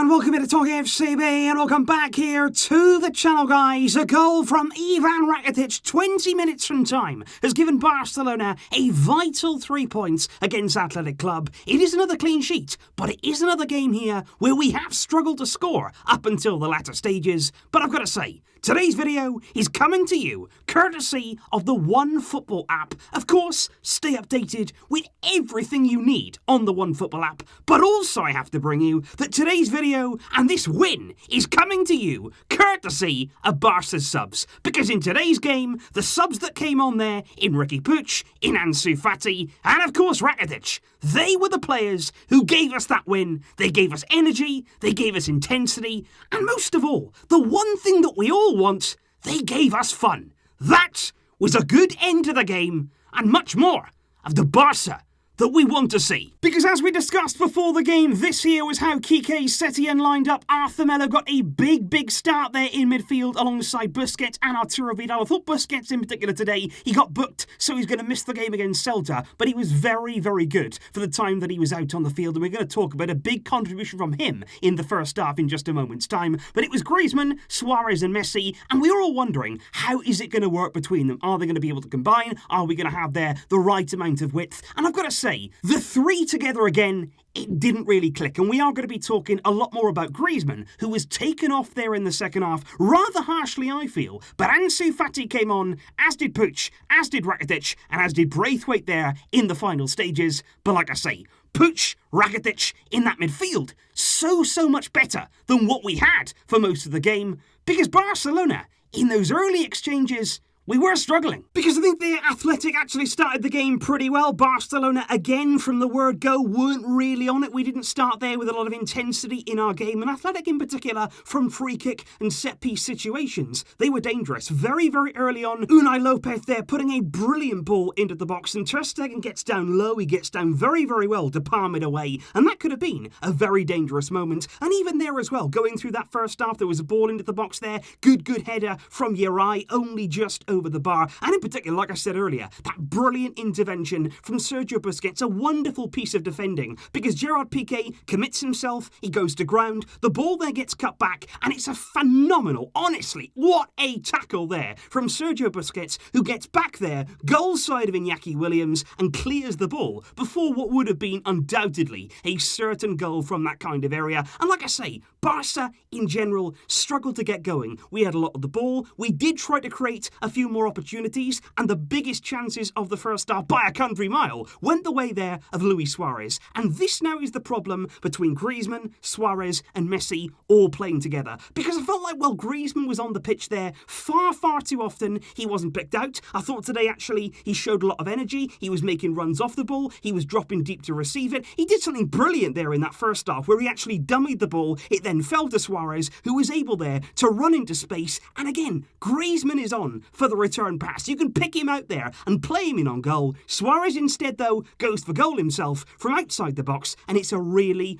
And welcome to TalkFCB, and welcome back here to the channel, guys. A goal from Ivan Rakitić 20 minutes from time has given Barcelona a vital 3 points against Athletic Club. It is another clean sheet, but it is another game here where we have struggled to score up until the latter stages. But I've got to say, today's video is coming to you courtesy of the OneFootball app. Of course, stay updated with everything you need on the OneFootball app. But also I have to bring you that today's video and this win is coming to you courtesy of Barca's subs. Because in today's game, the subs that came on there in Riqui, Puig, in Ansu, Fati, and of course Rakitić, they were the players who gave us that win. They gave us energy, they gave us intensity, and most of all, the one thing that we all want, they gave us fun. That was a good end to the game, and much more of the Barca that we want to see. Because as we discussed before the game, this here was how Quique Setien lined up. Arthur Melo got a big start there in midfield alongside Busquets and Arturo Vidal. I thought Busquets in particular today, he got booked, so he's going to miss the game against Celta, but he was very good for the time that he was out on the field, and we're going to talk about a big contribution from him in the first half in just a moment's time. But it was Griezmann, Suarez and Messi, and we were all wondering, how is it going to work between them? Are they going to be able to combine? Are we going to have there the right amount of width? And I've got to say, the three together again, it didn't really click, and we are going to be talking a lot more about Griezmann, who was taken off there in the second half, rather harshly I feel, but Ansu Fati came on, as did Puig, as did Rakitić, and as did Braithwaite there in the final stages. But like I say, Puig, Rakitić in that midfield, so much better than what we had for most of the game, because Barcelona, in those early exchanges, we were struggling. Because I think the Athletic actually started the game pretty well. Barcelona, again, from the word go, weren't really on it. We didn't start there with a lot of intensity in our game. And Athletic in particular, from free kick and set-piece situations, they were dangerous. Very early on, Unai Lopez there putting a brilliant ball into the box. And Ter Stegen gets down low. He gets down very well to palm it away. And that could have been a very dangerous moment. And even there as well, going through that first half, there was a ball into the box there. Good header from Riqui, only just over the bar, and in particular, like I said earlier, that brilliant intervention from Sergio Busquets, a wonderful piece of defending, because Gerard Piqué commits himself, he goes to ground, the ball there gets cut back, and it's a phenomenal, honestly, what a tackle there from Sergio Busquets, who gets back there, goal side of Iñaki Williams, and clears the ball before what would have been undoubtedly a certain goal from that kind of area. And like I say, Barca in general struggled to get going. We had a lot of the ball, we did try to create a few more opportunities, and the biggest chances of the first half by a country mile went the way there of Luis Suarez. And this now is the problem between Griezmann, Suarez and Messi all playing together. Because I felt like, well, Griezmann was on the pitch there far too often. He wasn't picked out. I thought today actually he showed a lot of energy. He was making runs off the ball. He was dropping deep to receive it. He did something brilliant there in that first half where he actually dummied the ball. It then fell to Suarez, who was able there to run into space. And again, Griezmann is on for the return pass. You can pick him out there and play him in on goal. Suarez instead, though, goes for goal himself from outside the box, and it's a really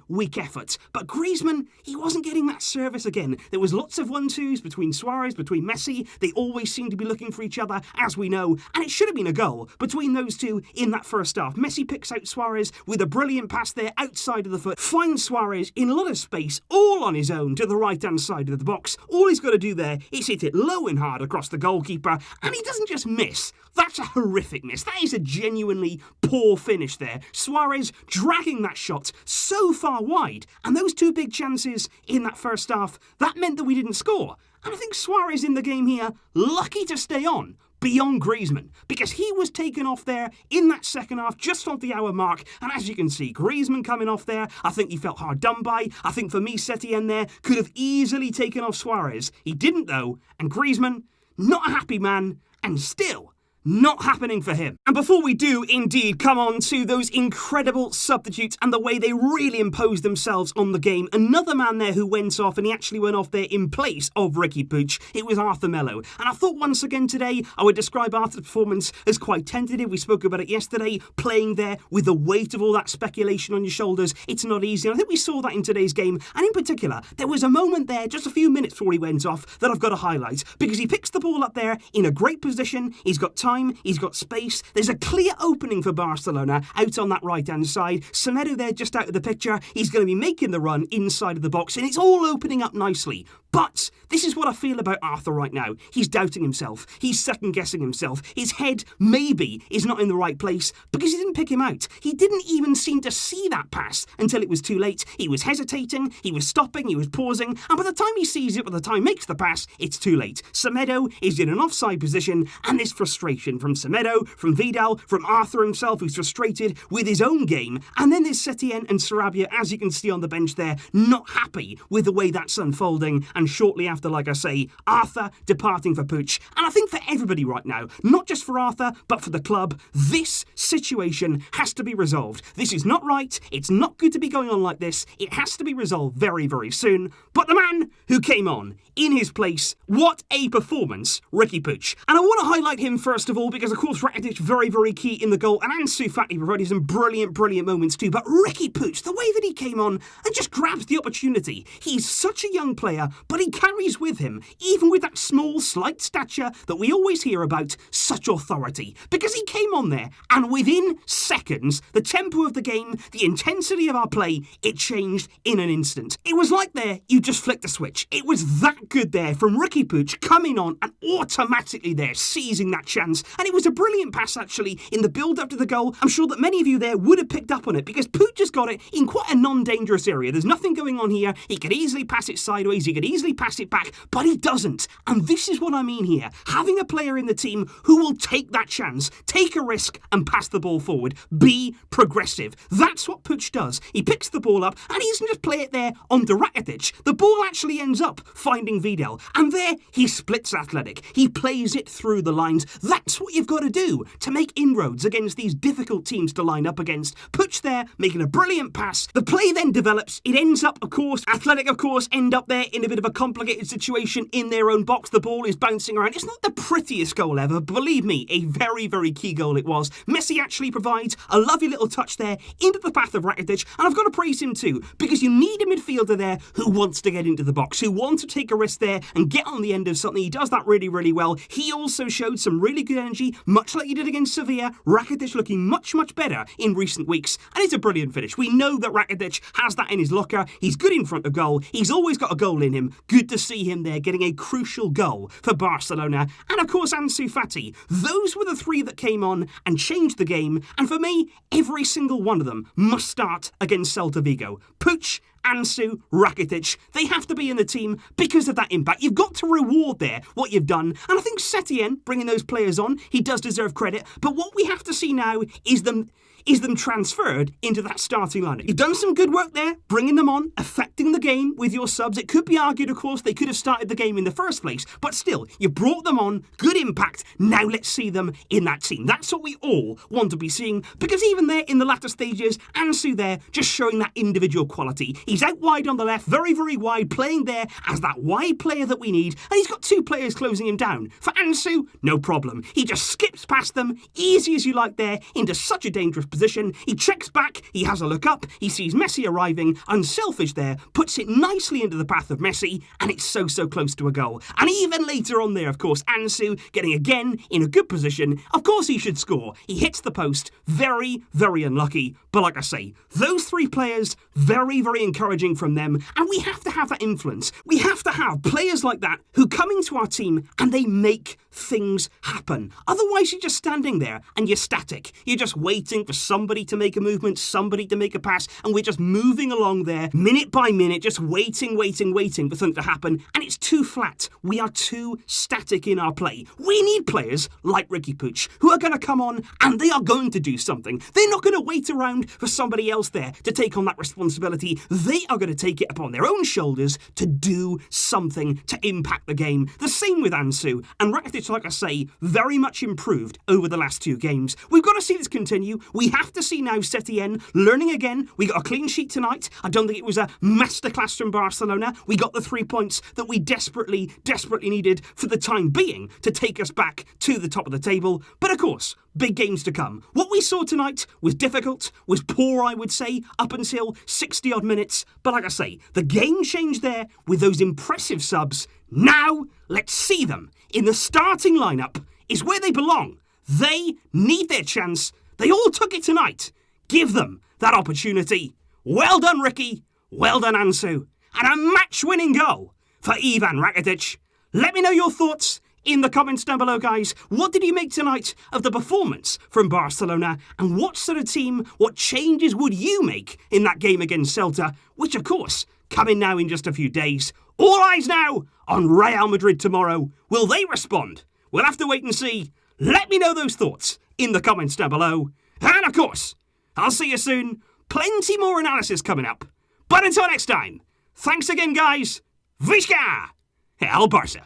weak effort. But Griezmann, he wasn't getting that service again. There was lots of 1-2s between Suarez, between Messi. They always seem to be looking for each other, as we know, and it should have been a goal between those two in that first half. Messi picks out Suarez with a brilliant pass there outside of the foot, finds Suarez in a lot of space, all on his own to the right-hand side of the box. All he's got to do there is hit it low and hard across the goalkeeper, and he doesn't just miss. That's a horrific miss. That is a genuinely poor finish there. Suarez dragging that shot so far wide, and those two big chances in that first half, that meant that we didn't score. And I think Suarez in the game here, lucky to stay on beyond Griezmann, because he was taken off there in that second half, just on the hour mark, and as you can see, Griezmann coming off there, I think he felt hard done by. I think for me, Setien there could have easily taken off Suarez. He didn't though, and Griezmann, not a happy man, and still not happening for him. And before we do indeed come on to those incredible substitutes and the way they really imposed themselves on the game, another man there who went off, and he actually went off there in place of Riqui Puig, it was Arthur Melo. And I thought once again today I would describe Arthur's performance as quite tentative. We spoke about it yesterday, playing there with the weight of all that speculation on your shoulders. It's not easy, and I think we saw that in today's game. And in particular, there was a moment there just a few minutes before he went off that I've got to highlight, because he picks the ball up there in a great position. He's got time time, he's got space, there's a clear opening for Barcelona out on that right-hand side. Semedo there just out of the picture, he's going to be making the run inside of the box, and it's all opening up nicely. But this is what I feel about Arthur right now. He's doubting himself. He's second-guessing himself. His head, maybe, is not in the right place because he didn't pick him out. He didn't even seem to see that pass until it was too late. He was hesitating, he was stopping, he was pausing, and by the time he sees it, by the time he makes the pass, it's too late. Semedo is in an offside position, and this frustration from Semedo, from Vidal, from Arthur himself, who's frustrated with his own game, and then there's Setien and Sarabia, as you can see on the bench there, not happy with the way that's unfolding. And shortly after, like I say, Arthur departing for Puig. And I think for everybody right now, not just for Arthur, but for the club, this situation has to be resolved. This is not right. It's not good to be going on like this. It has to be resolved very, very soon. But the man who came on in his place, what a performance, Riqui Puig. And I want to highlight him first of all because, of course, Rakitić very, very key in the goal. And Ansu Fati provided some brilliant, brilliant moments too. But Riqui Puig, the way that he came on and just grabs the opportunity. He's such a young player, but he carries with him, even with that small, slight stature that we always hear about, such authority. Because he came on there, and within seconds, the tempo of the game, the intensity of our play, it changed in an instant. It was like there, you just flicked a switch. It was that good there from Riqui Puig coming on and automatically there, seizing that chance. And it was a brilliant pass, actually, in the build-up to the goal. I'm sure that many of you there would have picked up on it because Puig just got it in quite a non-dangerous area. There's nothing going on here. He could easily pass it sideways. He could easily pass it back, but he doesn't. And this is what I mean here. Having a player in the team who will take that chance, take a risk and pass the ball forward. Be progressive. That's what Puig does. He picks the ball up and he doesn't just play it there onto Rakitić. The ball actually ends up finding Vidal. And there he splits Athletic. He plays it through the lines. That's what you've got to do to make inroads against these difficult teams to line up against. Puig there making a brilliant pass. The play then develops. It ends up, of course, Athletic, of course, end up there in a bit of a complicated situation in their own box. The ball is bouncing around. It's not the prettiest goal ever. Believe me, a very, very key goal it was. Messi actually provides a lovely little touch there into the path of Rakitić, and I've got to praise him too, because you need a midfielder there who wants to get into the box, who wants to take a risk there and get on the end of something. He does that really, really well. He also showed some really good energy, much like he did against Sevilla. Rakitić looking much, much better in recent weeks, and it's a brilliant finish. We know that Rakitić has that in his locker. He's good in front of goal. He's always got a goal in him. Good to see him there getting a crucial goal for Barcelona. And of course, Ansu Fati. Those were the three that came on and changed the game. And for me, every single one of them must start against Celta Vigo. Puig, Ansu, Rakitić, they have to be in the team because of that impact. You've got to reward there what you've done. And I think Setien, bringing those players on, he does deserve credit. But what we have to see now is them transferred into that starting lineup. You've done some good work there, bringing them on, affecting the game with your subs. It could be argued, of course, they could have started the game in the first place, but still, you brought them on, good impact. Now let's see them in that team. That's what we all want to be seeing, because even there in the latter stages, Ansu there just showing that individual quality. He's out wide on the left, very, very wide, playing there as that wide player that we need, and he's got two players closing him down. For Ansu, no problem. He just skips past them, easy as you like there, into such a dangerous position. He checks back, he has a look up, he sees Messi arriving, unselfish there, puts it nicely into the path of Messi, and it's so close to a goal. And even later on there, of course, Ansu getting again in a good position. Of course he should score. He hits the post. Very, very unlucky. But like I say, those three players, very, very encouraging from them. And we have to have that influence. We have to have players like that who come into our team and they make things happen. Otherwise, you're just standing there and you're static. You're just waiting for somebody to make a movement, somebody to make a pass, and we're just moving along there, minute by minute, just waiting for something to happen, and it's too flat. We are too static in our play. We need players like Riqui Puig who are going to come on and they are going to do something. They're not going to wait around for somebody else there to take on that responsibility. They are going to take it upon their own shoulders to do something to impact the game. The same with Ansu, and Rakitić, like I say, very much improved over the last two games. We've got to see this continue. We have to see now Setien learning again. We got a clean sheet tonight. I don't think it was a masterclass from Barcelona. We got the 3 points that we desperately needed for the time being to take us back to the top of the table. But of course, big games to come. What we saw tonight was difficult, was poor, I would say, up until 60-odd minutes. But like I say, the game changed there with those impressive subs. Now, let's see them in the starting lineup is where they belong. They need their chance. They all took it tonight. Give them that opportunity. Well done, Riqui. Well done, Ansu. And a match-winning goal for Ivan Rakitić. Let me know your thoughts in the comments down below, guys. What did you make tonight of the performance from Barcelona? And what sort of team, what changes would you make in that game against Celta? Which, of course, coming now in just a few days. All eyes now on Real Madrid tomorrow. Will they respond? We'll have to wait and see. Let me know those thoughts in the comments down below. And, of course, I'll see you soon. Plenty more analysis coming up. But until next time, thanks again, guys. Visca! El Barça.